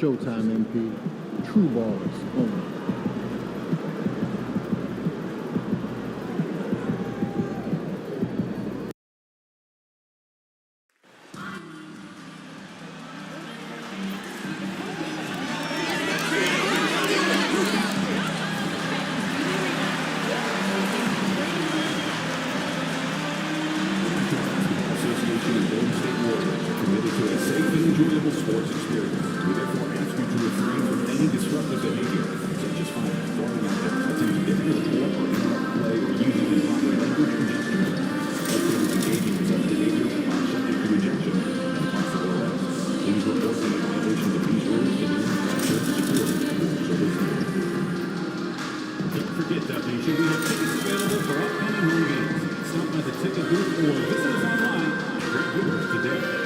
showtime, MP. True ballers only. Enjoyable sports experience. We therefore ask you to refrain from any disruptive behavior, such as fighting, throwing objects, attempting to interrupt or interrupt play, or using improper language or gestures. Spectators engaging in such behavior are subject to rejection and possible arrest. Please report any violations of these rules to the Infrastructure Security Rules of Business. Don't forget, Nation, we have tickets available for upcoming home games. Stop by the ticket booth or visit us online at Great Viewers today.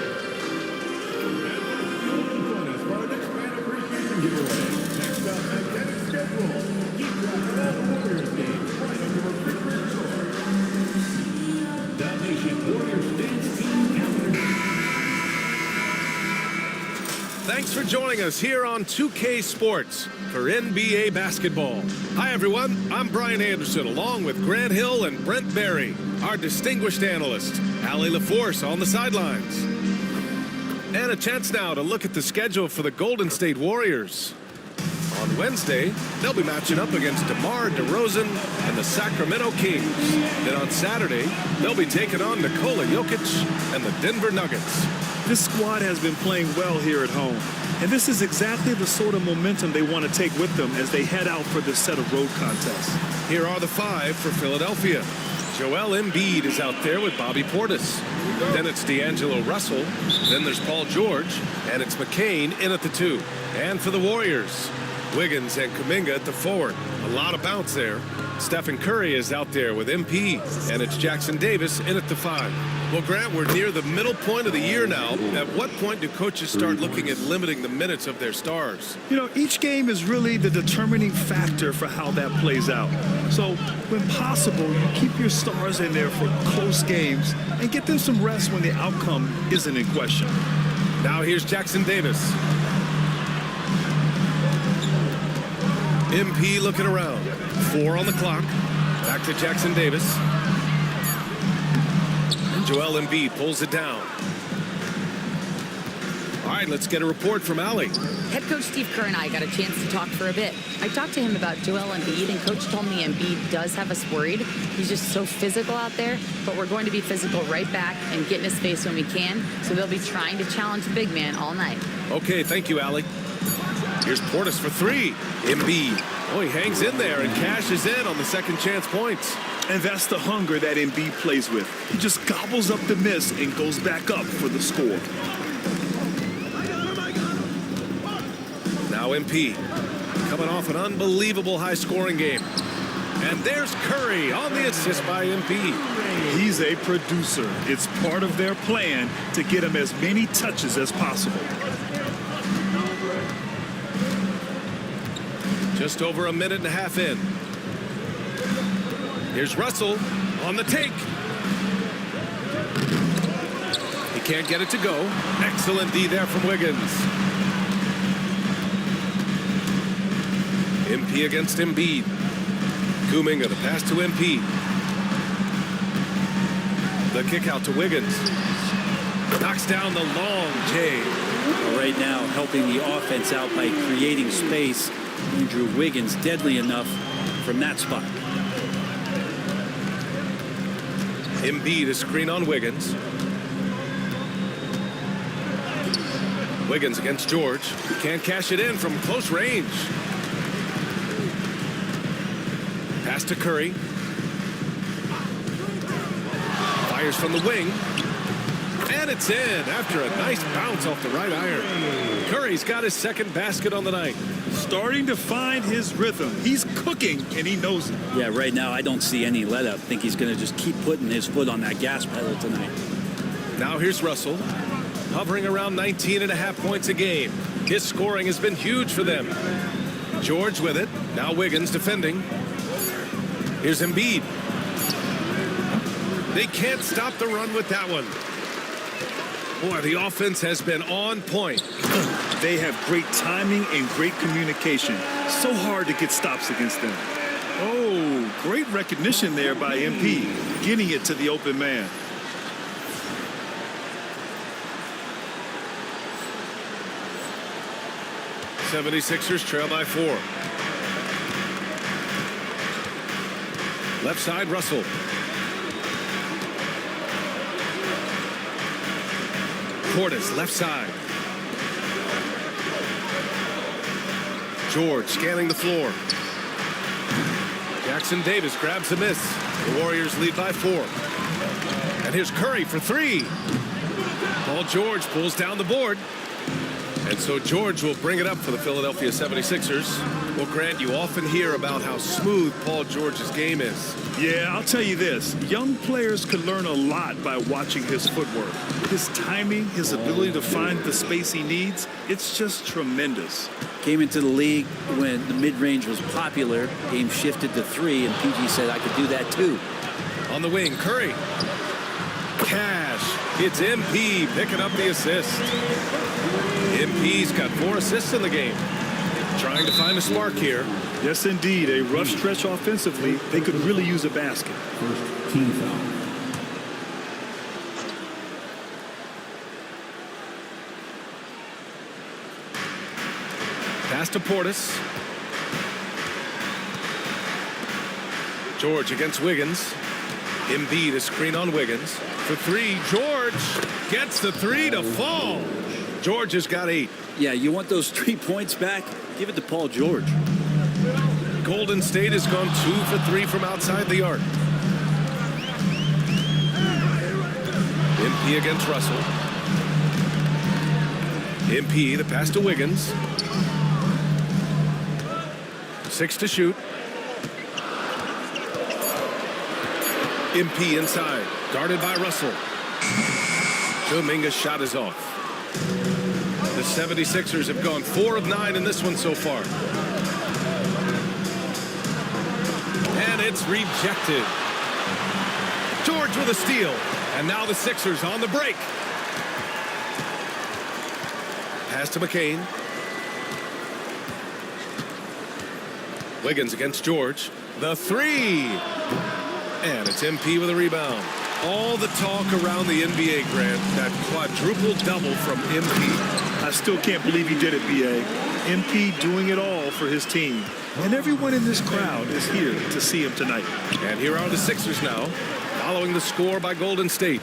Giveaway. Next up, magnetic schedule. Keep track of all the Warriors games right on your refrigerator door. Nation Warriors Dance Team Calendar. Thanks for joining us here on 2K Sports for NBA basketball. Hi, everyone. I'm Brian Anderson, along with Grant Hill and Brent Berry, our distinguished analyst, Allie LaForce on the sidelines. And a chance now to look at the schedule for the Golden State Warriors. On Wednesday, they'll be matching up against DeMar DeRozan and the Sacramento Kings. Then on Saturday, they'll be taking on Nikola Jokic and the Denver Nuggets. This squad has been playing well here at home, and this is exactly the sort of momentum they want to take with them as they head out for this set of road contests. Here are the five for Philadelphia. Joel Embiid is out there with Bobby Portis. Then it's D'Angelo Russell. Then there's Paul George. And it's McCain in at the 2. And for the Warriors, Wiggins and Kuminga at the forward. A lot of bounce there. Stephen Curry is out there with MP. And it's Jackson Davis in at the 5. Well, Grant, we're near the middle point of the year now. At what point do coaches start looking at limiting the minutes of their stars? You know, each game is really the determining factor for how that plays out. So, when possible, you keep your stars in there for close games and get them some rest when the outcome isn't in question. Now here's Jackson Davis. MP looking around. 4 on the clock. Back to Jackson Davis. Joel Embiid pulls it down. All right, let's get a report from Allie. Head coach Steve Kerr and I got a chance to talk for a bit. I talked to him about Joel Embiid, and coach told me Embiid does have us worried. He's just so physical out there, but we're going to be physical right back and get in his face when we can, so they'll be trying to challenge the big man all night. Okay, thank you, Allie. Here's Portis for 3. Embiid. Oh, he hangs in there and cashes in on the second chance points. And that's the hunger that Embiid plays with. He just gobbles up the miss and goes back up for the score. Now MP, coming off an unbelievable high-scoring game. And there's Curry on the assist by MP. He's a producer. It's part of their plan to get him as many touches as possible. Just over a minute and a half in. Here's Russell on the take. He can't get it to go. Excellent D there from Wiggins. MP against Embiid. Kuminga, the pass to MP. The kick out to Wiggins. Knocks down the long J. Right now, helping the offense out by creating space. Andrew Wiggins deadly enough from that spot. Embiid, a screen on Wiggins. Wiggins against George. He can't cash it in from close range. Pass to Curry. Fires from the wing. And it's in after a nice bounce off the right iron. Curry's got his second basket on the night. Starting to find his rhythm. He's cooking, and he knows it. Yeah, right now I don't see any let up. I think he's going to just keep putting his foot on that gas pedal tonight. Now here's Russell, hovering around 19.5 points a game. His scoring has been huge for them. George with it. Now Wiggins defending. Here's Embiid. They can't stop the run with that one. Boy, the offense has been on point. They have great timing and great communication. So hard to get stops against them. Oh, great recognition there by MP, getting it to the open man. '76ers trail by 4. Left side, Russell. Portis, left side. George scanning the floor. Jackson Davis grabs the miss. The Warriors lead by 4. And here's Curry for 3. Paul George pulls down the board. And so George will bring it up for the Philadelphia 76ers. Well, Grant, you often hear about how smooth Paul George's game is. Yeah, I'll tell you this. Young players could learn a lot by watching his footwork. His timing, his ability to find the space he needs, it's just tremendous. Came into the league when the mid-range was popular. Game shifted to 3, and PG said, I could do that too. On the wing, Curry. Cash. It's MP picking up the assist. MP's got 4 assists in the game. Trying to find a spark here. Yes, indeed. A rough stretch offensively. They could really use a basket. First team foul. Pass to Portis. George against Wiggins. Embiid a screen on Wiggins. For 3, George gets the 3 to fall. George has got 8. Yeah, you want those 3 points back? Give it to Paul George. Golden State has gone 2 for 3 from outside the arc. MP against Russell. MP, the pass to Wiggins. 6 to shoot. MP inside, guarded by Russell. Kuminga's shot is off. The 76ers have gone 4 of 9 in this one so far. And it's rejected. George with a steal. And now the Sixers on the break. Pass to McCain. Wiggins against George. The 3. And it's MP with a rebound. All the talk around the NBA, Grant, that quadruple double from MP. I still can't believe he did it, B.A. MP doing it all for his team. And everyone in this crowd is here to see him tonight. And here are the Sixers now, following the score by Golden State.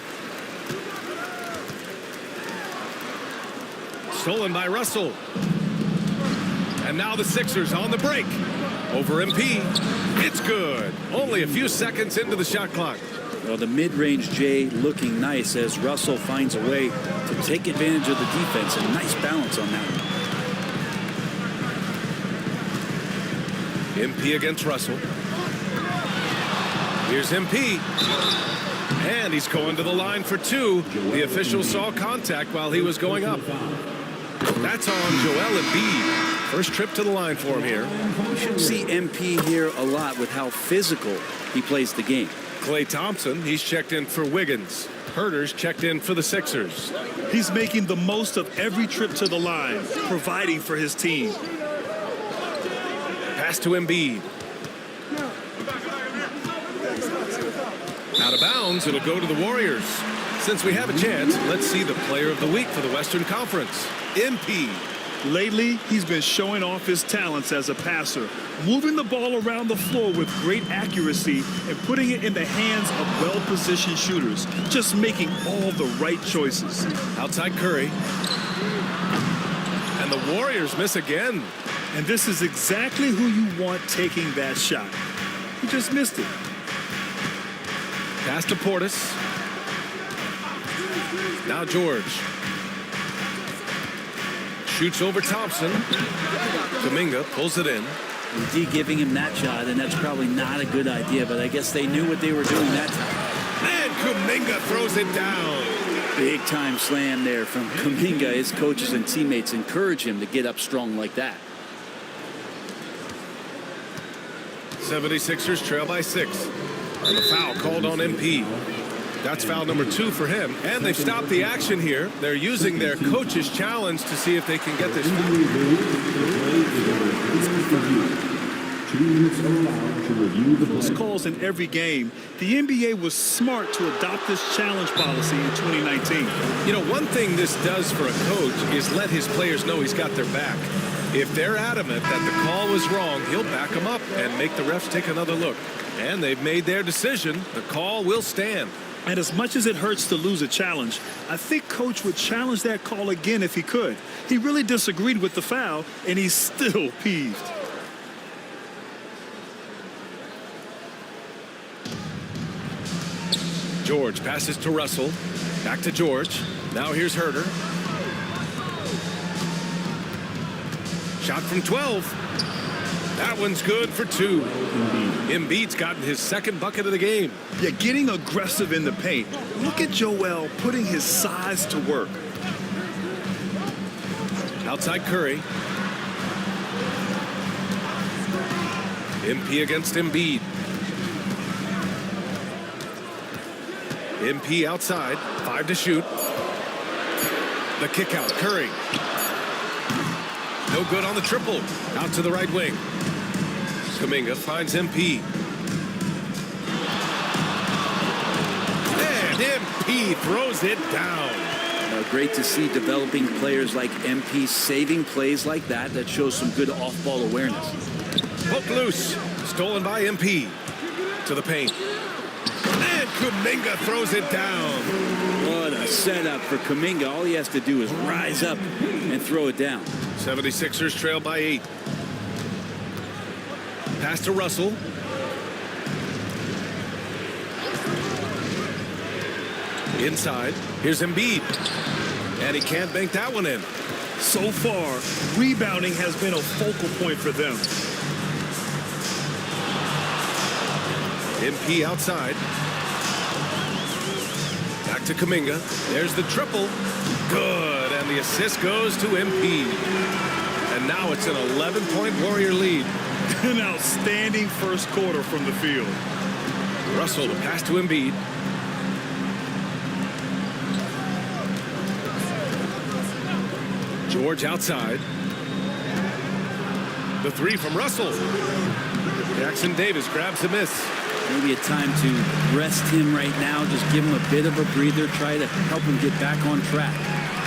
Stolen by Russell. And now the Sixers on the break. Over MP. It's good. Only a few seconds into the shot clock. Well, the mid-range Jay looking nice as Russell finds a way to take advantage of the defense. A nice balance on that one. MP against Russell. Here's MP. And he's going to the line for 2. The official saw contact while he was going up. That's on Joel Embiid. First trip to the line for him here. You should see MP here a lot with how physical he plays the game. Klay Thompson, he's checked in for Wiggins. Herter's checked in for the Sixers. He's making the most of every trip to the line, providing for his team. Pass to Embiid. Out of bounds, it'll go to the Warriors. Since we have a chance, let's see the player of the week for the Western Conference, MP. Lately, he's been showing off his talents as a passer, moving the ball around the floor with great accuracy and putting it in the hands of well-positioned shooters, just making all the right choices. Outside Curry. And the Warriors miss again. And this is exactly who you want taking that shot. He just missed it. Pass to Portis. Now George. Shoots over Thompson. Kuminga pulls it in. D giving him that shot, and that's probably not a good idea, but I guess they knew what they were doing that time. And Kuminga throws it down. Big time slam there from Kuminga. His coaches and teammates encourage him to get up strong like that. 76ers trail by 6. And the foul called on MP. That's foul number 2 for him. And they've stopped the action here. They're using their coach's challenge to see if they can get this. 2 minutes allowed to review the Those play. calls in every game. The NBA was smart to adopt this challenge policy in 2019. You know, one thing this does for a coach is let his players know he's got their back. If they're adamant that the call was wrong, he'll back them up and make the refs take another look. And they've made their decision. The call will stand. And as much as it hurts to lose a challenge, I think Coach would challenge that call again if he could. He really disagreed with the foul, and he's still peeved. George passes to Russell. Back to George. Now here's Herter. Shot from 12. That one's good for 2. Embiid's gotten his second bucket of the game. Yeah, getting aggressive in the paint. Look at Joel putting his size to work. Outside Curry. MP against Embiid. MP outside. 5 to shoot. The kick out. Curry. No good on the triple. Out to the right wing. Kuminga finds MP. And MP throws it down. Great to see developing players like MP saving plays like that. That shows some good off-ball awareness. Poked loose. Stolen by MP. To the paint. And Kuminga throws it down. What a setup for Kuminga. All he has to do is rise up and throw it down. 76ers trail by 8. Pass to Russell. Inside. Here's Embiid. And he can't bank that one in. So far, rebounding has been a focal point for them. MP outside. Back to Kuminga. There's the triple. Good. And the assist goes to MP. And now it's an 11-point Warrior lead. An outstanding first quarter from the field. Russell, the pass to Embiid. George outside. The 3 from Russell. Jackson Davis grabs the miss. Maybe a time to rest him right now. Just give him a bit of a breather. Try to help him get back on track.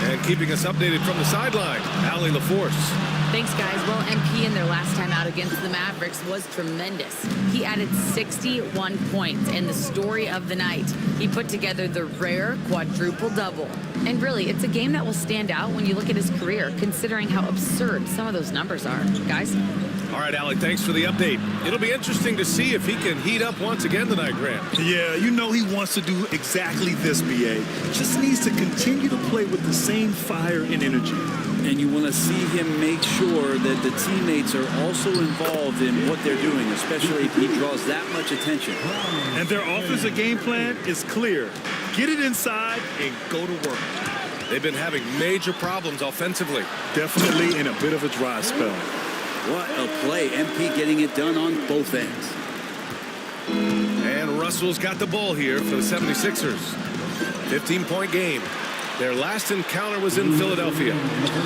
And keeping us updated from the sideline, Allie LaForce. Thanks, guys. Well, MP in their last time out against the Mavericks was tremendous. He added 61 points, and the story of the night, he put together the rare quadruple-double. And really, it's a game that will stand out when you look at his career, considering how absurd some of those numbers are. Guys? All right, Allie, thanks for the update. It'll be interesting to see if he can heat up once again tonight, Grant. Yeah, you know he wants to do exactly this, BA. Just needs to continue to play with the same fire and energy. And you want to see him make sure that the teammates are also involved in what they're doing, especially if he draws that much attention. And their offensive game plan is clear. Get it inside and go to work. They've been having major problems offensively. Definitely in a bit of a dry spell. What a play. MP getting it done on both ends. And Russell's got the ball here for the 76ers. 15-point game. Their last encounter was in Philadelphia.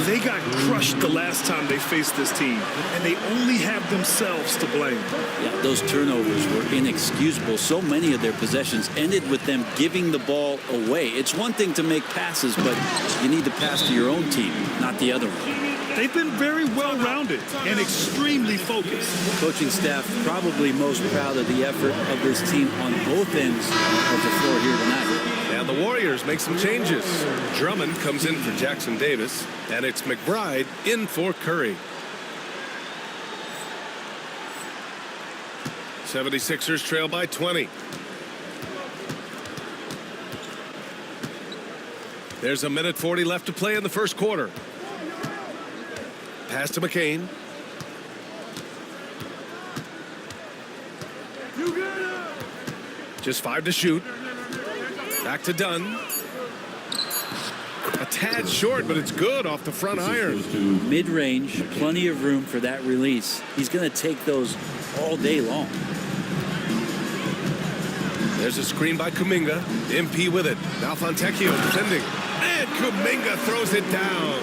They got crushed the last time they faced this team, and they only have themselves to blame. Yeah, those turnovers were inexcusable. So many of their possessions ended with them giving the ball away. It's one thing to make passes, but you need to pass to your own team, not the other one. They've been very well-rounded and extremely focused. Coaching staff probably most proud of the effort of this team on both ends of the floor here tonight. And the Warriors make some changes. Drummond comes in for Jackson Davis, and it's McBride in for Curry. 76ers trail by 20. There's a minute 40 left to play in the first quarter. Pass to McCain. Just 5 to shoot. Back to Dunn. A tad short, but it's good off the front iron. Mid-range, plenty of room for that release. He's going to take those all day long. There's a screen by Kuminga. MP with it. Now Fontecchio defending. And Kuminga throws it down.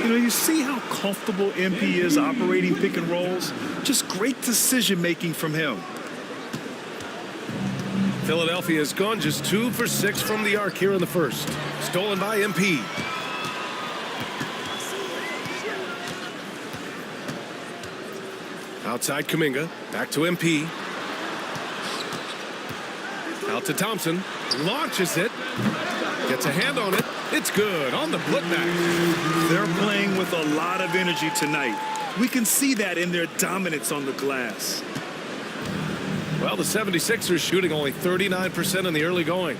You know, you see how comfortable MP is operating pick and rolls? Just great decision-making from him. Philadelphia has gone just 2 for 6 from the arc here in the first. Stolen by MP. Outside Kuminga. Back to MP. Out to Thompson. Launches it. Gets a hand on it. It's good on the putback. They're playing with a lot of energy tonight. We can see that in their dominance on the glass. Well, the 76ers shooting only 39% in the early going.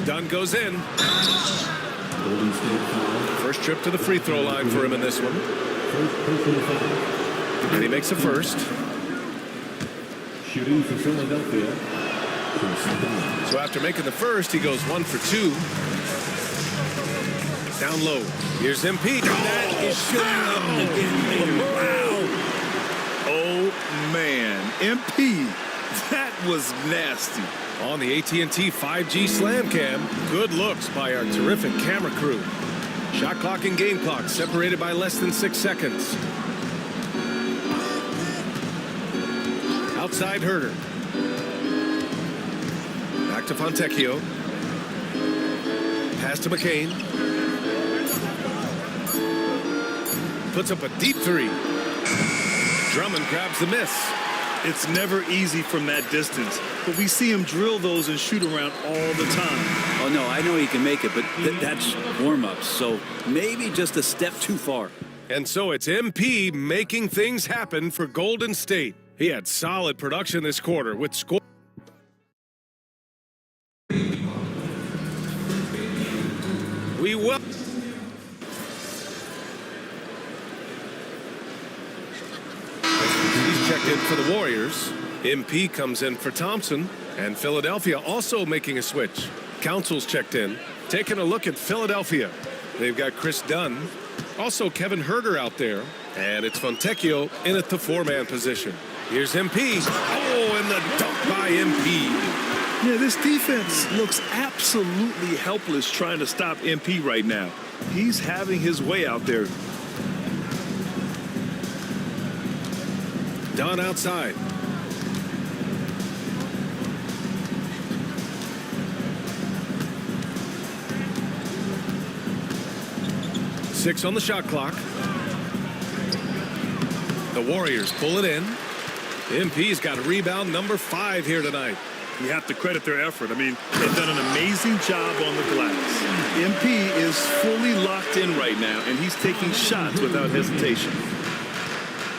Dunn goes in. Golden State foul. First trip to the free throw line for him in this one. First personal foul. And he makes a first. Shooting for Philadelphia. So after making the first, he goes 1 for 2. Down low. Here's MP. That is showing up again. Wow. Oh, man. MP, that was nasty. On the AT&T 5G Slam Cam, good looks by our terrific camera crew. Shot clock and game clock separated by less than 6 seconds. Outside Herter. Back to Fontecchio. Pass to McCain. Puts up a deep three. Drummond grabs the miss. It's never easy from that distance, but we see him drill those and shoot around all the time. Oh, no, I know he can make it, but that's warm-ups, so maybe just a step too far. And so it's MP making things happen for Golden State. He had solid production this quarter with score. We will. He's checked in for the Warriors. MP comes in for Thompson. And Philadelphia also making a switch. Council's checked in. Taking a look at Philadelphia. They've got Chris Dunn. Also Kevin Herter out there. And it's Fontecchio in at the 4-man position. Here's MP. Oh, and the dunk by MP. Yeah, this defense looks absolutely helpless trying to stop MP right now. He's having his way out there. Dunn outside. Six on the shot clock. The Warriors pull it in. MP's got rebound number 5 here tonight. You have to credit their effort. I mean, they've done an amazing job on the glass. MP is fully locked in right now, and he's taking shots without hesitation.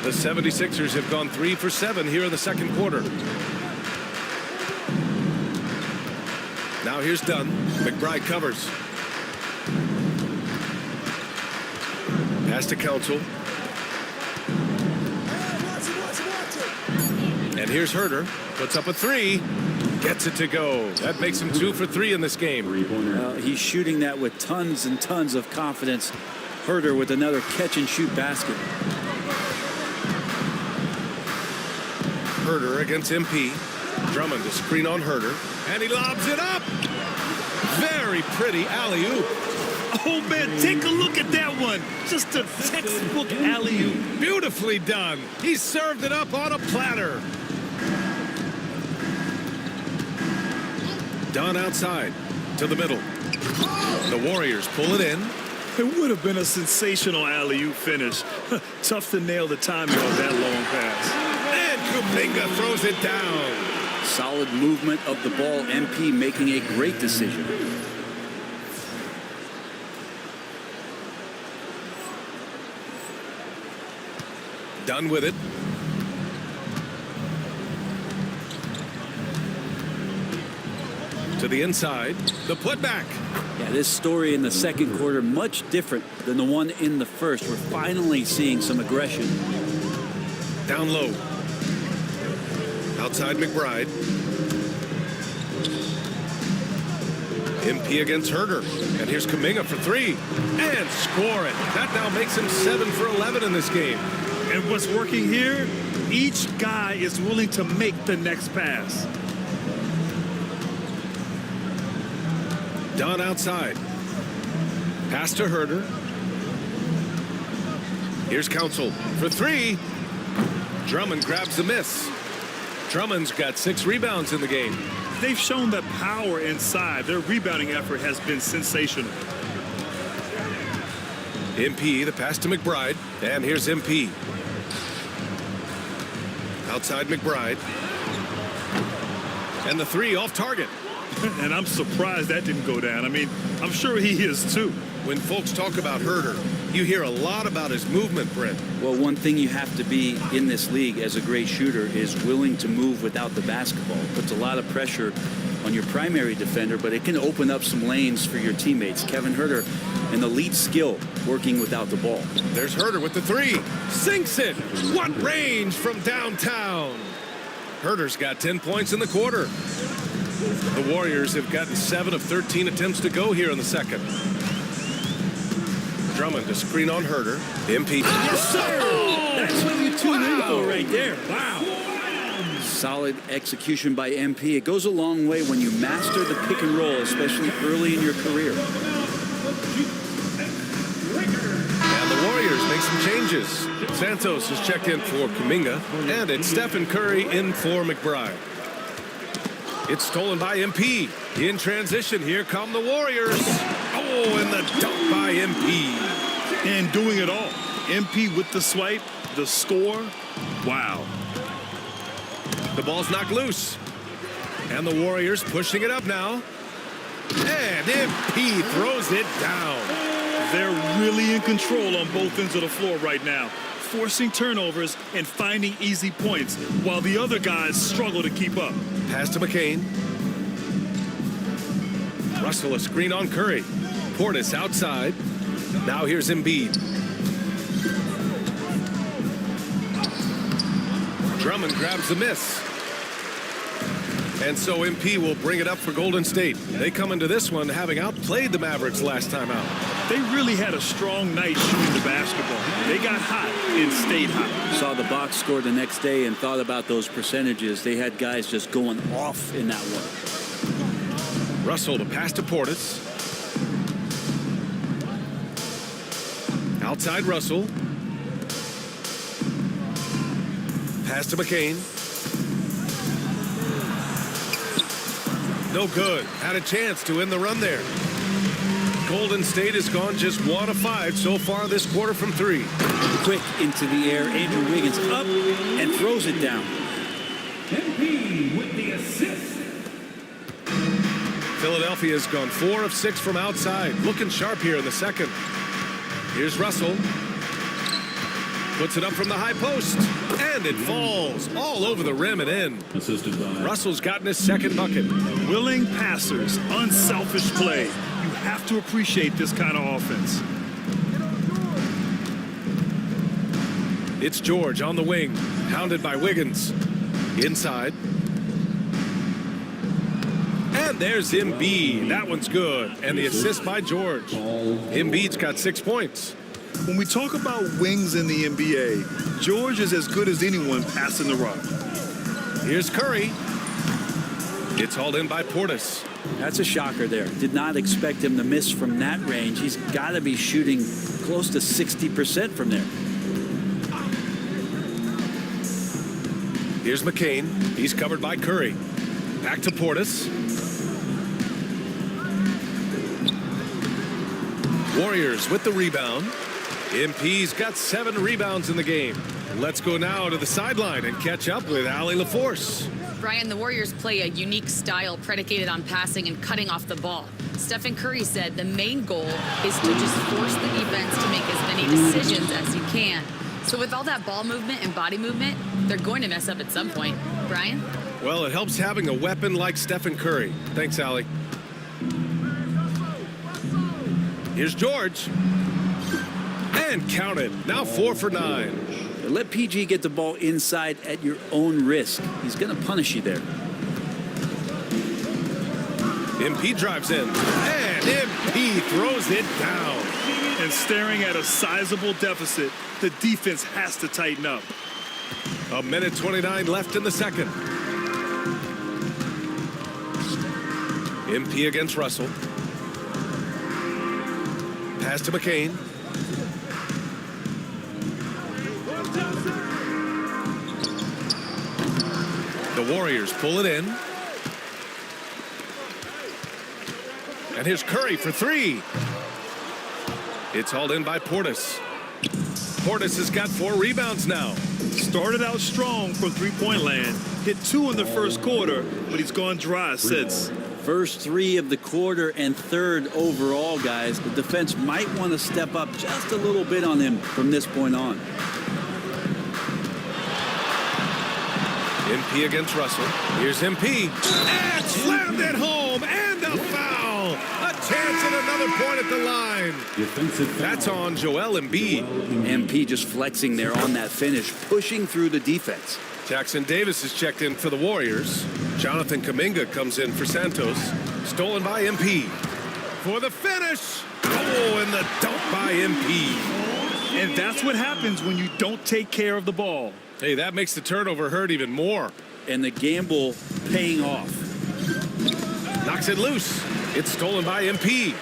The 76ers have gone 3 for 7 here in the second quarter. Now here's Dunn. McBride covers. Pass to Council. And here's Herter. Puts up a 3. Gets it to go. That makes him 2 for 3 in this game. He's shooting that with tons and tons of confidence. Herter with another catch-and-shoot basket. Herter against MP. Drummond to screen on Herter. And he lobs it up. Very pretty alley-oop. Oh, man, take a look at that one. Just a textbook alley-oop. Beautifully done. He served it up on a platter. Dunn outside to the middle. The Warriors pull it in. It would have been a sensational alley-oop finish. Tough to nail the timing of that long pass. And Kuminga throws it down. Solid movement of the ball. MP making a great decision. Dunn with it. To the inside, the putback. Yeah, this story in the second quarter much different than the one in the first. We're finally seeing some aggression. Down low. Outside McBride. MP against Herter. And here's Kuminga for 3. And score it. That now makes him 7 for 11 in this game. And what's working here, each guy is willing to make the next pass. Dunn outside. Pass to Herder. Here's Council for three. Drummond grabs the miss. Drummond's got 6 rebounds in the game. They've shown that power inside. Their rebounding effort has been sensational. MP, the pass to McBride. And here's MP. Outside McBride. And the 3 off target. And I'm surprised that didn't go down. I mean, I'm sure he is too. When folks talk about Herder, you hear a lot about his movement, Brent. Well, one thing you have to be in this league as a great shooter is willing to move without the basketball. It puts a lot of pressure on your primary defender, but it can open up some lanes for your teammates. Kevin Herder, an elite skill working without the ball. There's Herder with the 3. Sinks it. What range from downtown. Herder's got 10 points in the quarter. The Warriors have gotten 7 of 13 attempts to go here in the second. Drummond to screen on Herder. MP. Yes, sir! That's what you tune in for right there. Wow. Solid execution by MP. It goes a long way when you master the pick and roll, especially early in your career. And the Warriors make some changes. Santos is checked in for Kuminga, and it's Stephen Curry in for McBride. It's stolen by MP. In transition, here come the Warriors. Oh, and the dunk by MP. And doing it all. MP with the swipe, the score. Wow. The ball's knocked loose. And the Warriors pushing it up now. And MP throws it down. They're really in control on both ends of the floor right now, forcing turnovers and finding easy points while the other guys struggle to keep up. Pass to McCain. Russell a screen on Curry. Portis outside. Now here's Embiid. Drummond grabs the miss. And so MP will bring it up for Golden State. They come into this one having outplayed the Mavericks last time out. They really had a strong night shooting the basketball. They got hot and stayed hot. Saw the box score the next day and thought about those percentages. They had guys just going off in that one. Russell to pass to Portis. Outside Russell. Pass to McCain. No good. Had a chance to end the run there. Golden State has gone just 1 of 5 so far this quarter from 3. Quick into the air. Andrew Wiggins up and throws it down. MP with the assist. Philadelphia has gone 4 of 6 from outside. Looking sharp here in the second. Here's Russell. Puts it up from the high post. And it falls all over the rim and in. Assisted by Russell's gotten his second bucket. Willing passers, unselfish play. You have to appreciate this kind of offense. It's George on the wing. Hounded by Wiggins. Inside. And there's Embiid. That one's good. And the assist by George. Embiid's got 6 points. When we talk about wings in the NBA, George is as good as anyone passing the rock. Here's Curry. It's hauled in by Portis. That's a shocker there. Did not expect him to miss from that range. He's got to be shooting close to 60% from there. Here's McCain. He's covered by Curry. Back to Portis. Warriors with the rebound. MP's got 7 rebounds in the game. Let's go now to the sideline and catch up with Allie LaForce. Brian, the Warriors play a unique style predicated on passing and cutting off the ball. Stephen Curry said the main goal is to just force the defense to make as many decisions as you can. So with all that ball movement and body movement, they're going to mess up at some point. Brian? Well, it helps having a weapon like Stephen Curry. Thanks, Allie. Here's George. And count it. Now 4 for 9. Let PG get the ball inside at your own risk. He's going to punish you there. MP drives in. And MP throws it down. And staring at a sizable deficit, the defense has to tighten up. 1:29 left in the second. MP against Russell. Pass to McCain. The Warriors pull it in. And here's Curry for three. It's hauled in by Portis. Portis has got 4 rebounds now. Started out strong from three-point land. Hit 2 in the first quarter, but he's gone dry since. First 3 of the quarter and 3rd overall, guys. The defense might want to step up just a little bit on him from this point on. MP against Russell. Here's MP. And slammed it home. And a foul. A chance at another point at the line. That's on Joel Embiid. MP just flexing there on that finish, pushing through the defense. Jackson Davis is checked in for the Warriors. Jonathan Kuminga comes in for Santos. Stolen by MP. For the finish. Oh, and the dunk by MP. And that's what happens when you don't take care of the ball. Hey, that makes the turnover hurt even more. And the gamble paying off. Knocks it loose. It's stolen by MP.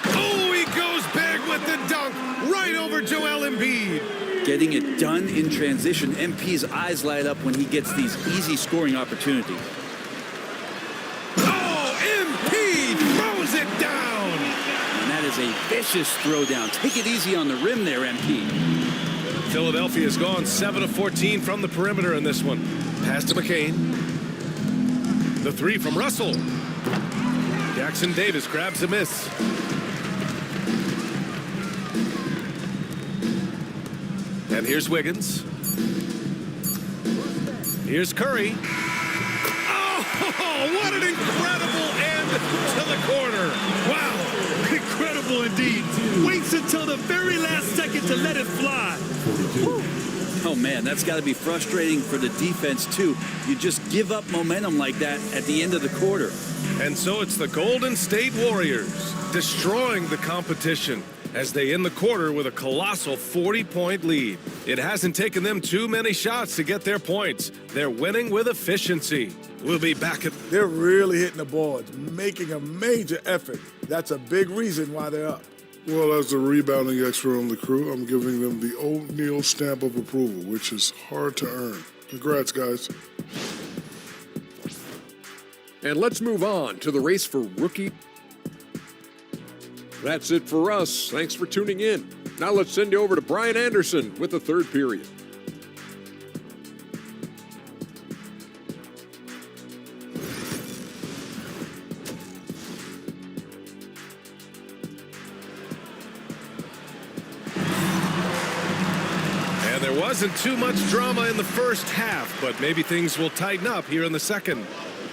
Oh, he goes big with the dunk right over Joel Embiid. Getting it done in transition. MP's eyes light up when he gets these easy scoring opportunities. Oh, MP throws it down. And that is a vicious throwdown. Take it easy on the rim there, MP. Philadelphia has gone 7 of 14 from the perimeter in this one. Pass to McCain. The 3 from Russell. Jackson Davis grabs a miss. And here's Wiggins. Here's Curry. Oh, what an incredible end to the quarter. Wow, incredible indeed. Waits until the very last second to let it fly. Oh, man, that's got to be frustrating for the defense, too. You just give up momentum like that at the end of the quarter. And so it's the Golden State Warriors destroying the competition as they end the quarter with a colossal 40-point lead. It hasn't taken them too many shots to get their points. They're winning with efficiency. We'll be back at... They're really hitting the boards, making a major effort. That's a big reason why they're up. Well, as the rebounding expert on the crew, I'm giving them the O'Neal stamp of approval, which is hard to earn. Congrats, guys. And let's move on to the race for rookie. That's it for us. Thanks for tuning in. Now let's send you over to Brian Anderson with the 3rd period. And there wasn't too much drama in the first half, but maybe things will tighten up here in the second.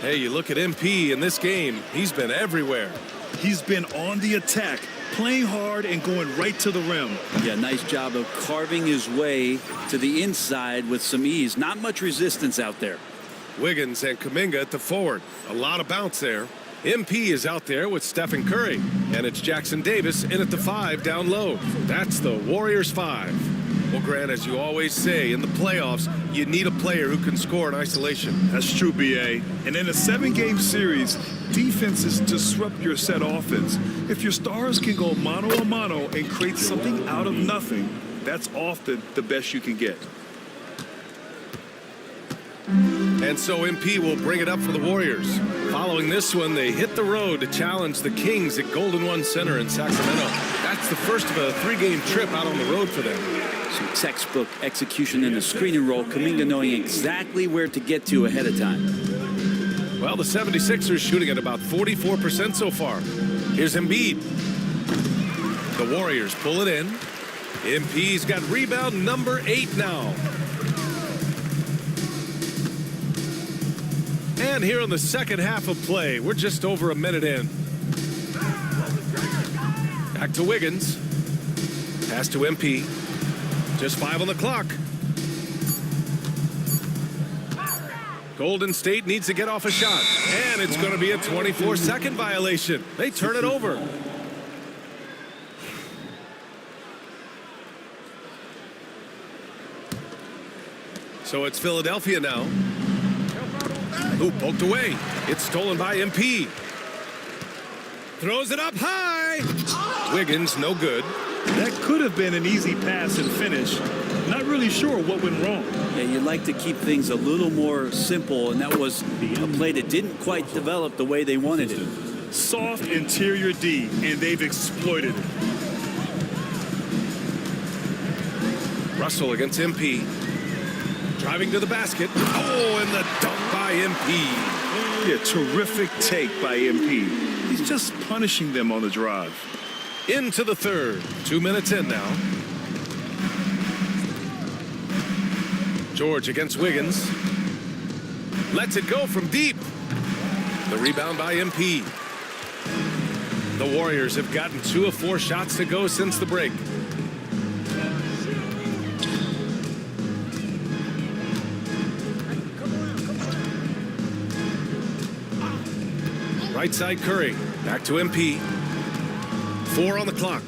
Hey, you look at MP in this game, he's been everywhere. He's been on the attack, playing hard and going right to the rim. Yeah, nice job of carving his way to the inside with some ease. Not much resistance out there. Wiggins and Kuminga at the forward. A lot of bounce there. MP is out there with Stephen Curry. And it's Jackson Davis in at the 5 down low. That's the Warriors 5. Well, Grant, as you always say, in the playoffs, you need a player who can score in isolation. That's true, B.A. And in a 7-game series, defenses disrupt your set offense. If your stars can go mano-a-mano and create something out of nothing, that's often the best you can get. And so MP will bring it up for the Warriors. Following this one, they hit the road to challenge the Kings at Golden One Center in Sacramento. That's the first of a 3-game trip out on the road for them. Some textbook execution in the screening roll. Kuminga knowing exactly where to get to ahead of time. Well, the 76ers shooting at about 44% so far. Here's Embiid. The Warriors pull it in. MP's got rebound number 8 now. And here in the second half of play, we're just over a minute in. Back to Wiggins. Pass to MP. Just 5 on the clock. Golden State needs to get off a shot. And it's going to be a 24-second violation. They turn it over. So it's Philadelphia now. Ooh, poked away. It's stolen by MP. throws it up high. Wiggins, no good. That could have been an easy pass and finish. Not really sure what went wrong. Yeah, you'd like to keep things a little more simple, and that was a play that didn't quite develop the way they wanted it. Soft interior D, and they've exploited it. Russell against MP. Driving to the basket. Oh, and the dunk by MP. Yeah, terrific take by MP. He's just punishing them on the drive. Into the third. 2 minutes in now. George against Wiggins. Lets it go from deep. The rebound by MP. The Warriors have gotten 2 of 4 shots to go since the break. Right side Curry. Back to MP. 4 on the clock.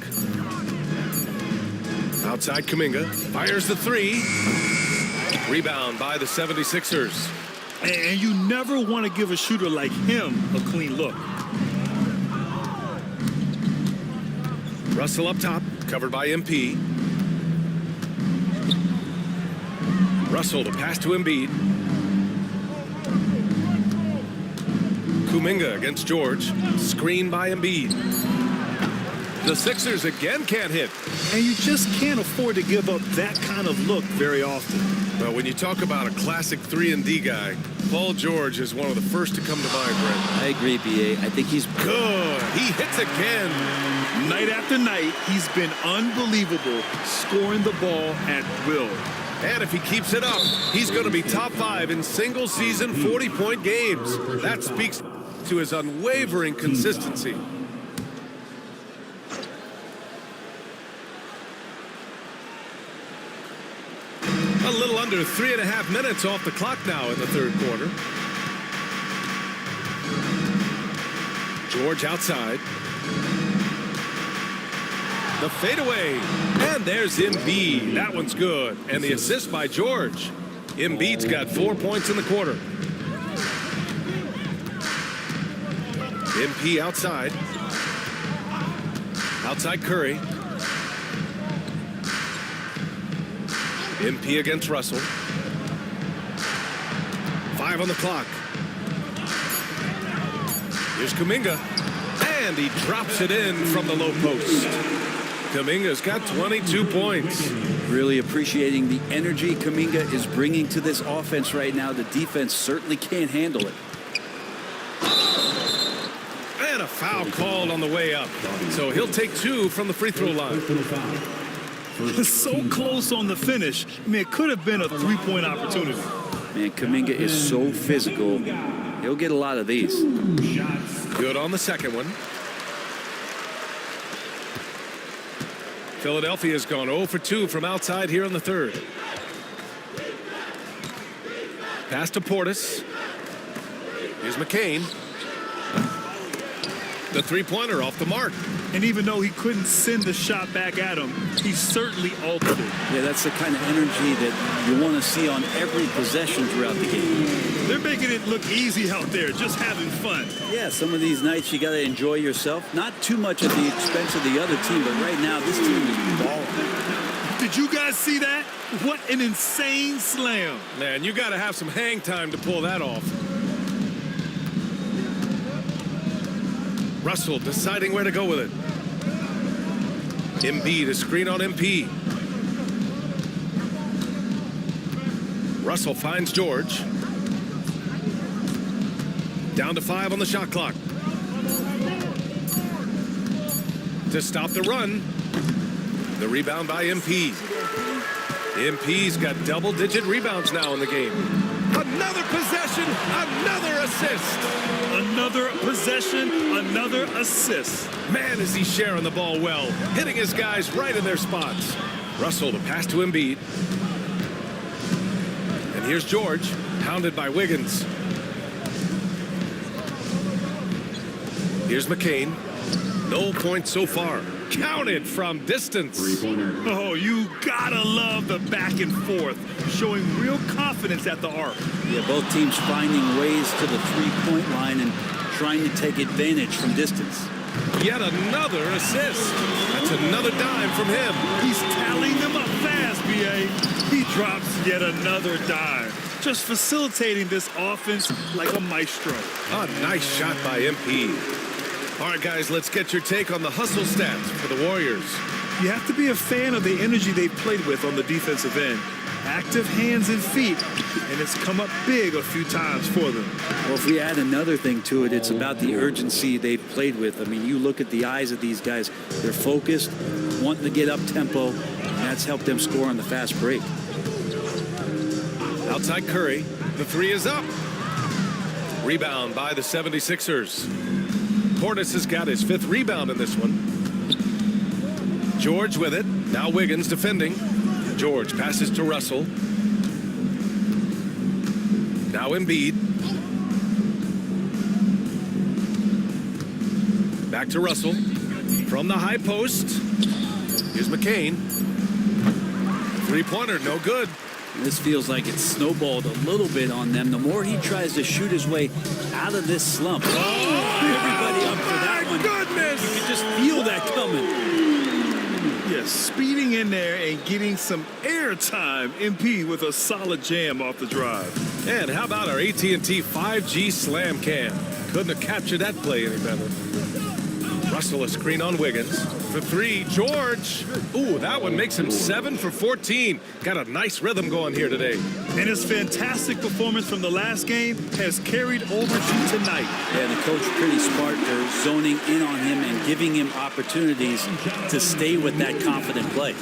Outside Kuminga. Fires the 3. Rebound by the 76ers. And you never want to give a shooter like him a clean look. Russell up top. Covered by MP. Russell to pass to Embiid. Kuminga against George. Screen by Embiid. The Sixers again can't hit. And you just can't afford to give up that kind of look very often. Well, when you talk about a classic 3-and-D guy, Paul George is one of the first to come to mind, Brent. I agree, B.A. I think he's good. He hits again. Night after night, he's been unbelievable, scoring the ball at will. And if he keeps it up, he's going to be top 5 in single-season 40-point games. That speaks to his unwavering consistency. A little under 3.5 minutes off the clock now in the third quarter. George outside. The fadeaway. And there's Embiid. That one's good. And the assist by George. Embiid's got 4 points in the quarter. MP outside. Outside Curry. MP against Russell. 5 on the clock. Here's Kuminga. And he drops it in from the low post. Kuminga's got 22 points. really appreciating the energy Kuminga is bringing to this offense right now. The defense certainly can't handle it. And a foul called on the way up. So he'll take 2 from the free throw line. So close on the finish. I mean, it could have been a three-point opportunity. Man, Kuminga is so physical. He'll get a lot of these. Good on the second one. Philadelphia's gone 0 for 2 from outside here in the third. Pass to Portis. Here's McCain. The three-pointer off the mark. And even though he couldn't send the shot back at him, he certainly altered it. Yeah, that's the kind of energy that you want to see on every possession throughout the game. They're making it look easy out there, just having fun. Yeah, some of these nights you got to enjoy yourself. Not too much at the expense of the other team, but right now this team is balling. Did you guys see that? What an insane slam. Man, you got to have some hang time to pull that off. Russell deciding where to go with it. Embiid, a screen on MP. Russell finds George. Down to 5 on the shot clock. To stop the run. The rebound by MP. MP's got double-digit rebounds now in the game. Another possession, another assist. Another possession, another assist. Man, is he sharing the ball well, hitting his guys right in their spots. Russell to pass to Embiid. And here's George, pounded by Wiggins. Here's McCain. No points so far. Counted from distance. Oh, you gotta love the back and forth, showing real confidence at the arc. Yeah, both teams finding ways to the three-point line and trying to take advantage from distance. Yet another assist. That's another dime from him. He's tallying them up fast, B.A. He drops yet another dime, just facilitating this offense like a maestro. A nice shot by MP. All right, guys, let's get your take on the hustle stats for the Warriors. You have to be a fan of the energy they've played with on the defensive end. Active hands and feet, and it's come up big a few times for them. Well, if we add another thing to it, it's about the urgency they've played with. I mean, you look at the eyes of these guys. They're focused, wanting to get up tempo, and that's helped them score on the fast break. Outside Curry. The three is up. Rebound by the 76ers. Portis has got his 5th rebound in this one. George with it. Now Wiggins defending. George passes to Russell. Now Embiid. Back to Russell. From the high post. Here's McCain. Three-pointer, no good. This feels like it's snowballed a little bit on them. The more he tries to shoot his way out of this slump. Oh, everybody up for that one. Goodness! You can just feel that coming. Yes, speeding in there and getting some air time. MP with a solid jam off the drive. And how about our AT&T 5G slam cam? Couldn't have captured that play any better. Russell a screen on Wiggins. For three, George. Ooh, that one makes him 7 for 14. Got a nice rhythm going here today. And his fantastic performance from the last game has carried over to tonight. Yeah, the coach pretty smart. They're zoning in on him and giving him opportunities to stay with that confident play.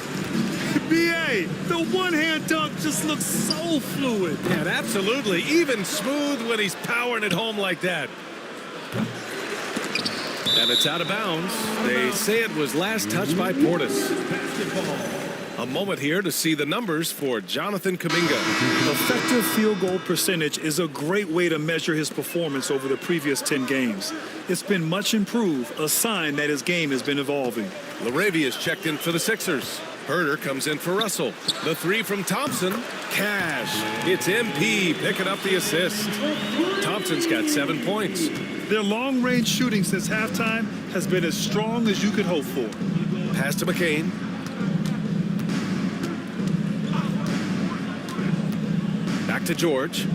B.A., the one-hand dunk just looks so fluid. And absolutely, even smooth when he's powering it home like that. And it's out of bounds. They say it was last touched by Portis. A moment here to see the numbers for Jonathan Kuminga. Effective field goal percentage is a great way to measure his performance over the previous 10 games. It's been much improved, a sign that his game has been evolving. Laravia's checked in for the Sixers. Herder comes in for Russell. The three from Thompson. Cash. It's MP picking up the assist. Thompson's got 7 points. Their long-range shooting since halftime has been as strong as you could hope for. Pass to McCain. Back to George.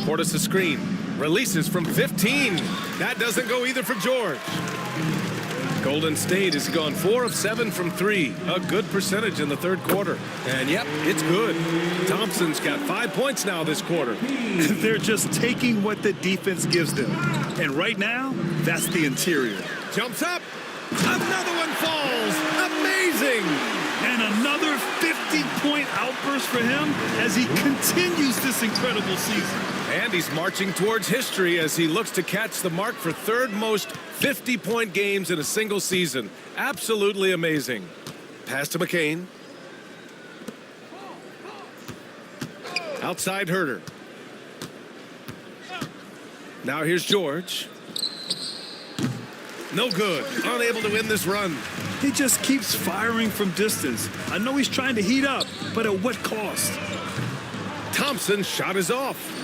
Portis a screen. Releases from 15. That doesn't go either for George. Golden State has gone 4 of 7 from 3. A good percentage in the third quarter. And yep, it's good. Thompson's got 5 points now this quarter. They're just taking what the defense gives them. And right now, that's the interior. Jumps up. Another one falls. Amazing. And another 50-point outburst for him as he continues this incredible season. And he's marching towards history as he looks to catch the mark for third most 50-point games in a single season. Absolutely amazing. Pass to McCain. Outside Herder. Now here's George. No good. Unable to win this run. He just keeps firing from distance. I know he's trying to heat up, but at what cost? Thompson's shot is off.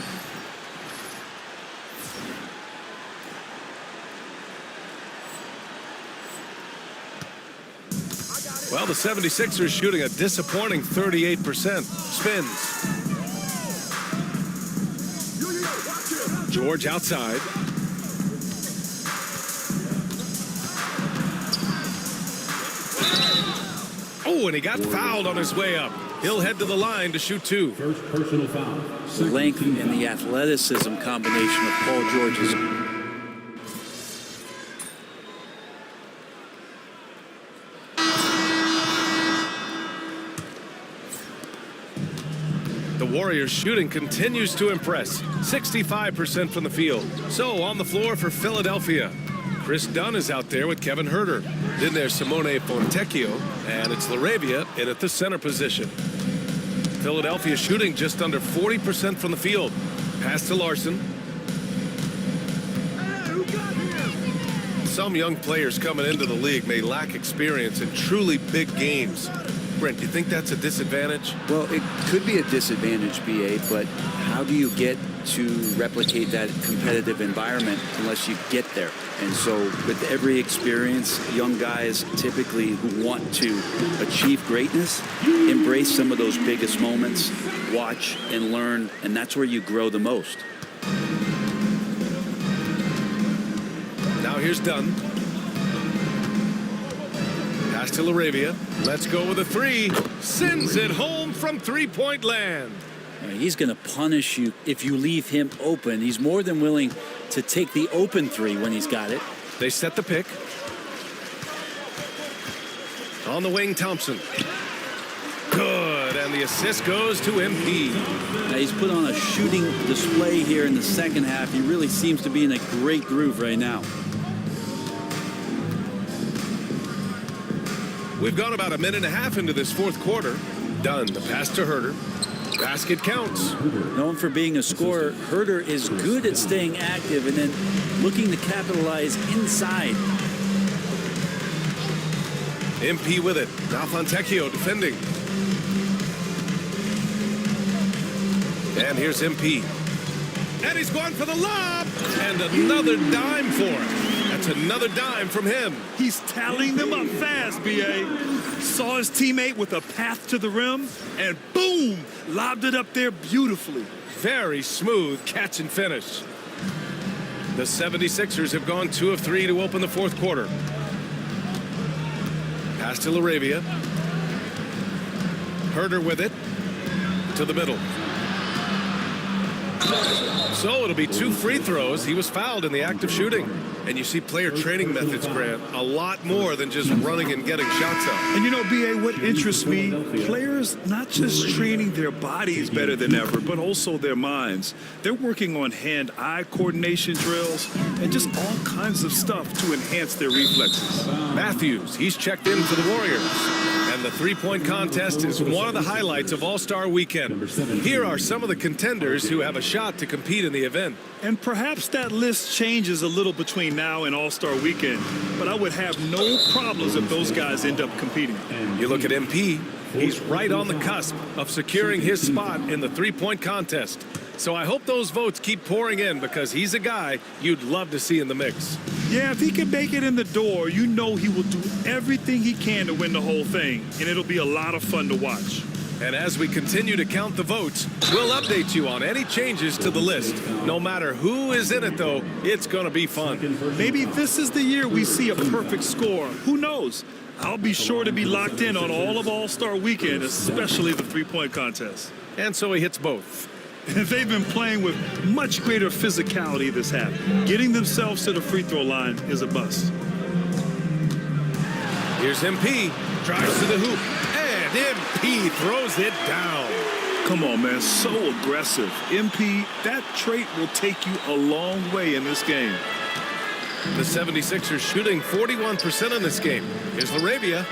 Well, the 76ers shooting a disappointing 38%. Spins. George outside. Oh, and he got fouled on his way up. He'll head to the line to shoot 2. First personal foul. The length and the athleticism combination of Paul George's. The Warriors shooting continues to impress. 65% from the field. So on the floor for Philadelphia. Chris Dunn is out there with Kevin Herder. Then there's Simone Fontecchio, and it's Laravia in at the center position. Philadelphia shooting just under 40% from the field. Pass to Larson. Some young players coming into the league may lack experience in truly big games. sprint. Do you think that's a disadvantage? Well, it could be a disadvantage, BA, but how do you get to replicate that competitive environment unless you get there? And so with every experience, young guys typically who want to achieve greatness, embrace some of those biggest moments, watch and learn, and that's where you grow the most. Now here's Dunn. Pass to Laravia. Let's go with a three. Sends it home from three-point land. He's going to punish you if you leave him open. He's more than willing to take the open three when he's got it. They set the pick. On the wing, Thompson. Good, and the assist goes to MP. Now he's put on a shooting display here in the second half. He really seems to be in a great groove right now. We've gone about a minute and a half into this fourth quarter. Dunn, the pass to Herder. Basket counts. Known for being a scorer, Herder is good at staying active and then looking to capitalize inside. MP with it. Now Fontecchio defending. And here's MP. And he's going for the lob. And another dime for him. That's another dime from him. He's tallying them up fast, B.A. Saw his teammate with a path to the rim, and boom, lobbed it up there beautifully. Very smooth catch and finish. The 76ers have gone 2 of 3 to open the fourth quarter. Pass to Laravia. Herder with it. To the middle. So it'll be 2 free throws. He was fouled in the act of shooting. And you see player training methods, Grant, a lot more than just running and getting shots up. And you know, B.A., what interests me, players not just training their bodies better than ever, but also their minds. They're working on hand-eye coordination drills and just all kinds of stuff to enhance their reflexes. Matthews, he's checked in for the Warriors. And the three-point contest is one of the highlights of All-Star Weekend. Here are some of the contenders who have a shot to compete in the event. And perhaps that list changes a little between now and All-Star Weekend, but I would have no problems if those guys end up competing. You look at MP, he's right on the cusp of securing his spot in the three-point contest. So I hope those votes keep pouring in because he's a guy you'd love to see in the mix. Yeah, if he can make it in the door, you know he will do everything he can to win the whole thing, and it'll be a lot of fun to watch. And as we continue to count the votes, we'll update you on any changes to the list. No matter who is in it, though, it's going to be fun. Maybe this is the year we see a perfect score. Who knows? I'll be sure to be locked in on all of All-Star Weekend, especially the three-point contest. And so he hits both. They've been playing with much greater physicality this half. Getting themselves to the free throw line is a bust. Here's MP, drives to the hoop, and MP throws it down. Come on, man, so aggressive. MP, that trait will take you a long way in this game. The 76ers shooting 41% in this game. Here's Laravia.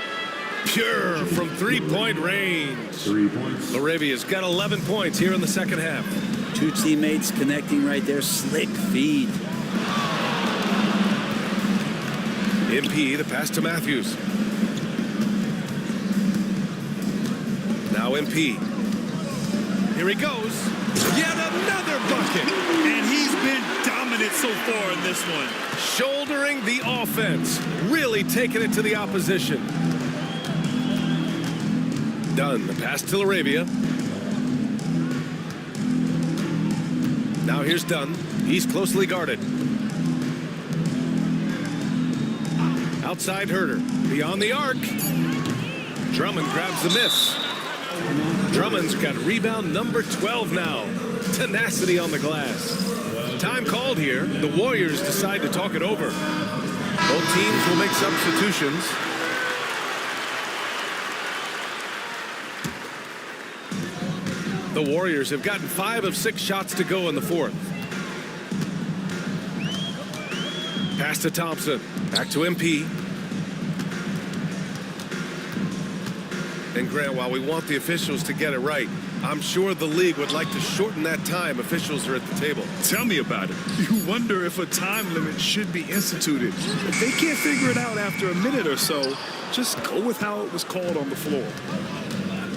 Pure from three-point range. 3 points. Laravia's got 11 points here in the second half. 2 teammates connecting right there. Slick feed. MP, the pass to Matthews. Now MP. Here he goes. Yet another bucket. And he's been dominant so far in this one. Shouldering the offense. Really taking it to the opposition. Dunn, the pass to Laravia. Now here's Dunn. He's closely guarded. Outside Herder. Beyond the arc. Drummond grabs the miss. Drummond's got rebound number 12 now. Tenacity on the glass. Time called here. The Warriors decide to talk it over. Both teams will make substitutions. The Warriors have gotten 5 of 6 shots to go in the fourth. Pass to Thompson. Back to MP. And Grant, while we want the officials to get it right, I'm sure the league would like to shorten that time officials are at the table. Tell me about it. You wonder if a time limit should be instituted. If they can't figure it out after a minute or so, just go with how it was called on the floor.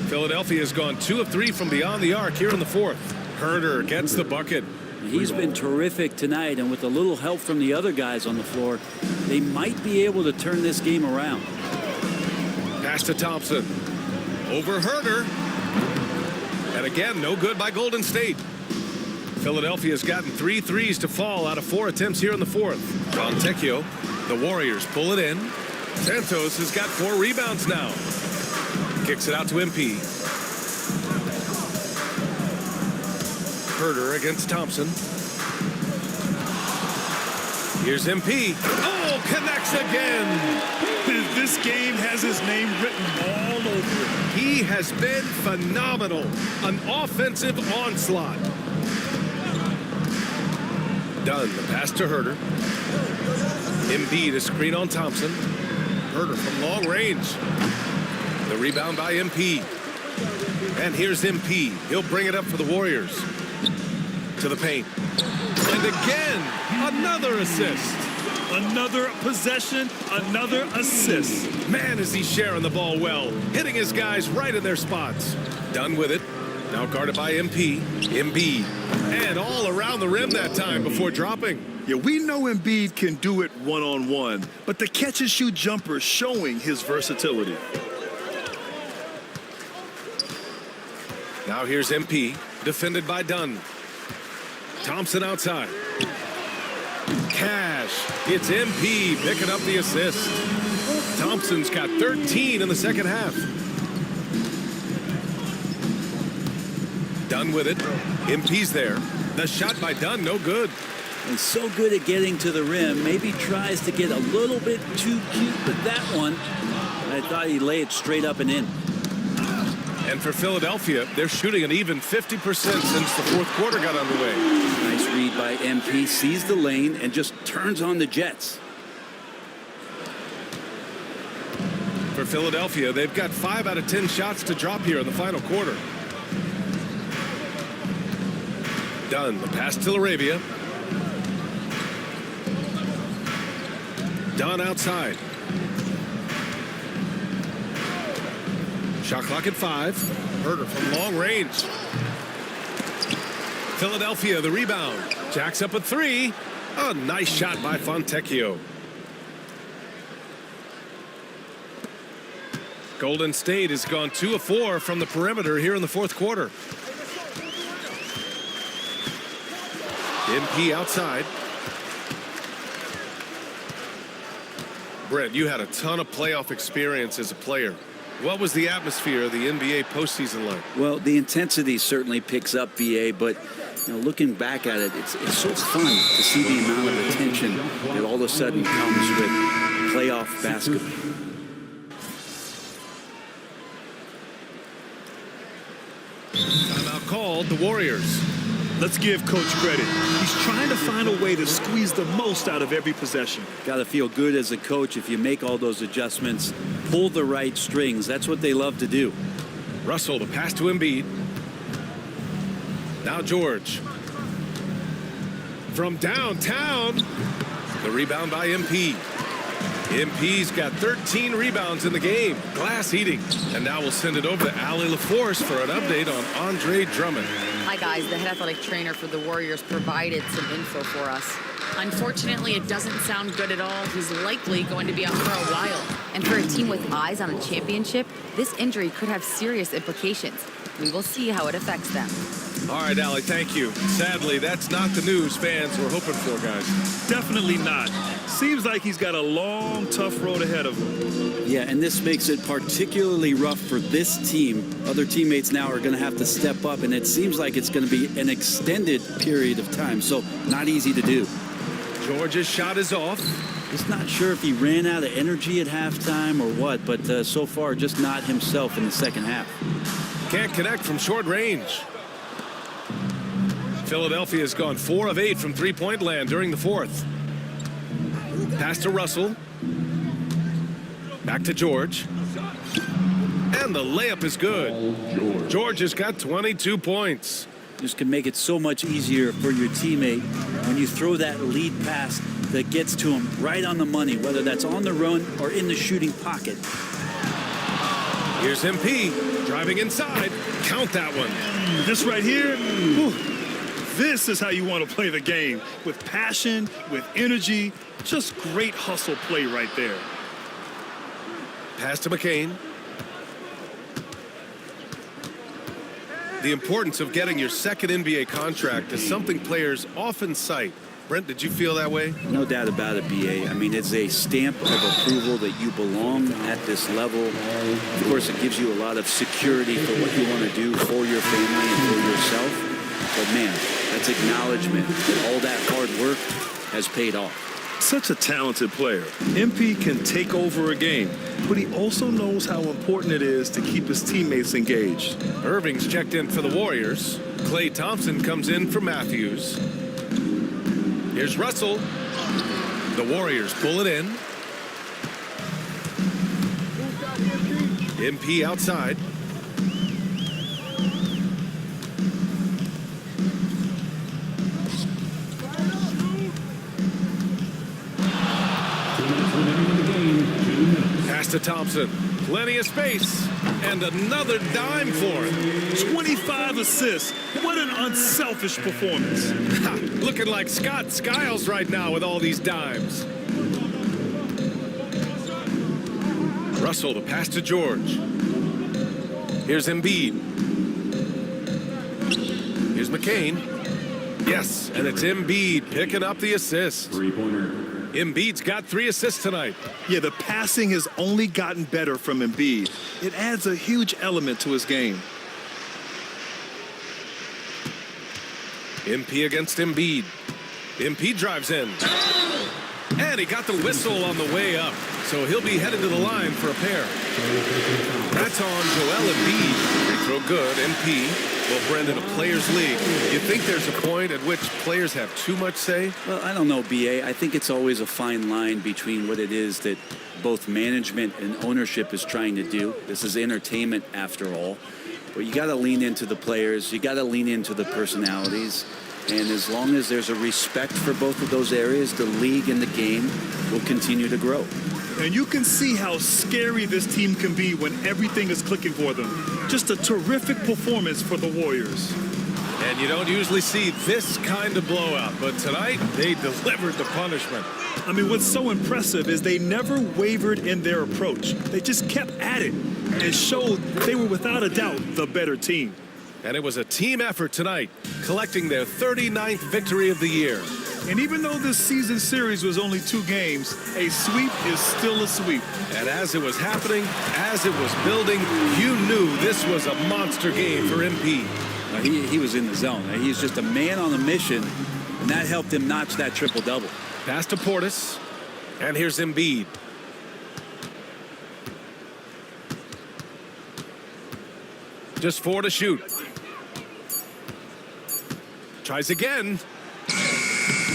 Philadelphia has gone 2 of 3 from beyond the arc here in the fourth. Herder gets the bucket. He's been terrific tonight, and with a little help from the other guys on the floor, they might be able to turn this game around. Pass to Thompson. Over Herder. And again, no good by Golden State. Philadelphia's gotten 3 threes to fall out of 4 attempts here in the fourth. Fontecchio, the Warriors pull it in. Santos has got 4 rebounds now. Kicks it out to MP. Herder against Thompson. Here's MP. Oh, connects again. This game has his name written all over it. He has been phenomenal. An offensive onslaught. Dunn, the pass to Herder. Embiid, a screen on Thompson. Herder from long range. The rebound by MP. And here's MP. He'll bring it up for the Warriors. To the paint. And again, another assist. Another possession, another assist. Man, is he sharing the ball well. Hitting his guys right in their spots. Done with it. Now guarded by MP. Embiid. And all around the rim that time before dropping. Yeah, we know Embiid can do it one-on-one, but the catch-and-shoot jumper showing his versatility. Now here's MP, defended by Dunn. Thompson outside. Cash. It's MP picking up the assist. Thompson's got 13 in the second half. Dunn with it. MP's there. The shot by Dunn, no good. And so good at getting to the rim. Maybe tries to get a little bit too cute with that one. I thought he'd lay it straight up and in. And for Philadelphia, they're shooting an even 50% since the fourth quarter got underway. Nice read by MP, sees the lane and just turns on the Jets. For Philadelphia, they've got 5 out of 10 shots to drop here in the final quarter. Dunn, the pass to Arabia. Dunn outside. Shot clock at 5. Herder from long range. Philadelphia, the rebound. Jacks up a 3. A nice shot by Fontecchio. Golden State has gone 2 of 4 from the perimeter here in the fourth quarter. MP outside. Brent, you had a ton of playoff experience as a player. What was the atmosphere of the NBA postseason like? Well, the intensity certainly picks up, BA, but looking back at it, it's so fun to see the amount of attention that all of a sudden comes with playoff basketball. Timeout called, the Warriors. Let's give Coach credit. He's trying to find a way to squeeze the most out of every possession. Got to feel good as a coach if you make all those adjustments, pull the right strings. That's what they love to do. Russell, the pass to Embiid. Now George. From downtown. The rebound by MP. MP's got 13 rebounds in the game. Glass eating. And now we'll send it over to Allie LaForce for an update on Andre Drummond. Hi, guys. The head athletic trainer for the Warriors provided some info for us. Unfortunately, it doesn't sound good at all. He's likely going to be out for a while. And for a team with eyes on a championship, this injury could have serious implications. We will see how it affects them. All right, Allie, thank you. Sadly, that's not the news fans were hoping for, guys. Definitely not. Seems like he's got a long, tough road ahead of him. Yeah, and this makes it particularly rough for this team. Other teammates now are going to have to step up, and it seems like it's going to be an extended period of time, so not easy to do. George's shot is off. Just not sure if he ran out of energy at halftime or what, but so far just not himself in the second half. Can't connect from short range. Philadelphia has gone 4 of 8 from three-point land during the fourth. Pass to Russell. Back to George. And the layup is good. George has got 22 points. This can make it so much easier for your teammate when you throw that lead pass that gets to him right on the money, whether that's on the run or in the shooting pocket. Here's MP driving inside. Count that one. This right here, whew, this is how you want to play the game. With passion, with energy, just great hustle play right there. Pass to McCain. The importance of getting your second NBA contract is something players often cite. Brent, did you feel that way? No doubt about it, BA. I mean, it's a stamp of approval that you belong at this level. Of course, it gives you a lot of security for what you want to do for your family and for yourself. But man, that's acknowledgement that all that hard work has paid off. Such a talented player. MP can take over a game, but he also knows how important it is to keep his teammates engaged. Irving's checked in for the Warriors. Klay Thompson comes in for Matthews. Here's Russell. The Warriors pull it in. MP outside. Pass to Thompson. Plenty of space. And another dime for him. 25 assists. What an unselfish performance. Ha, looking like Scott Skiles right now with all these dimes. Russell to pass to George. Here's Embiid. Here's McCain. Yes, and it's Embiid picking up the assist. Three-pointer. Embiid's got 3 assists tonight. Yeah, the passing has only gotten better from Embiid. It adds a huge element to his game. MP against Embiid. MP drives in. And he got the whistle on the way up. So he'll be headed to the line for a pair. That's on Joel Embiid. Free throw good. MP. Well, Brendan, a players' league. You think there's a point at which players have too much say? Well, I don't know, BA. I think it's always a fine line between what it is that both management and ownership is trying to do. This is entertainment after all. But you got to lean into the players. You got to lean into the personalities. And as long as there's a respect for both of those areas, the league and the game will continue to grow. And you can see how scary this team can be when everything is clicking for them. Just a terrific performance for the Warriors. And you don't usually see this kind of blowout, but tonight they delivered the punishment. I mean, what's so impressive is they never wavered in their approach. They just kept at it and showed they were without a doubt the better team. And it was a team effort tonight, collecting their 39th victory of the year. And even though this season series was only 2 games, a sweep is still a sweep. And as it was happening, as it was building, you knew this was a monster game for MP. He was in the zone. He's just a man on a mission, and that helped him notch that triple-double. Pass to Portis, and here's Embiid. Just 4 to shoot. Tries again.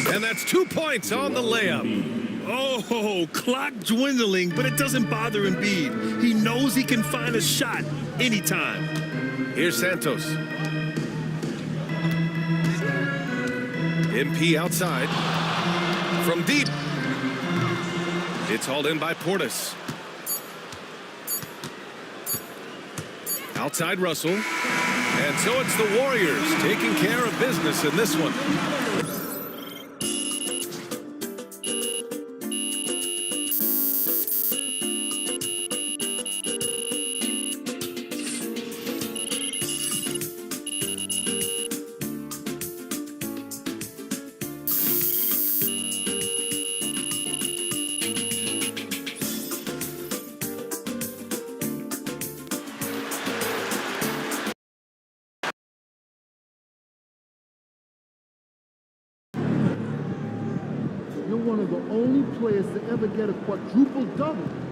And that's 2 points on the layup. Oh, clock dwindling, but it doesn't bother Embiid. He knows he can find a shot anytime. Here's Santos. MP outside. From deep. It's hauled in by Portis. Outside Russell. And so it's the Warriors taking care of business in this one. You're one of the only players to ever get a quadruple-double.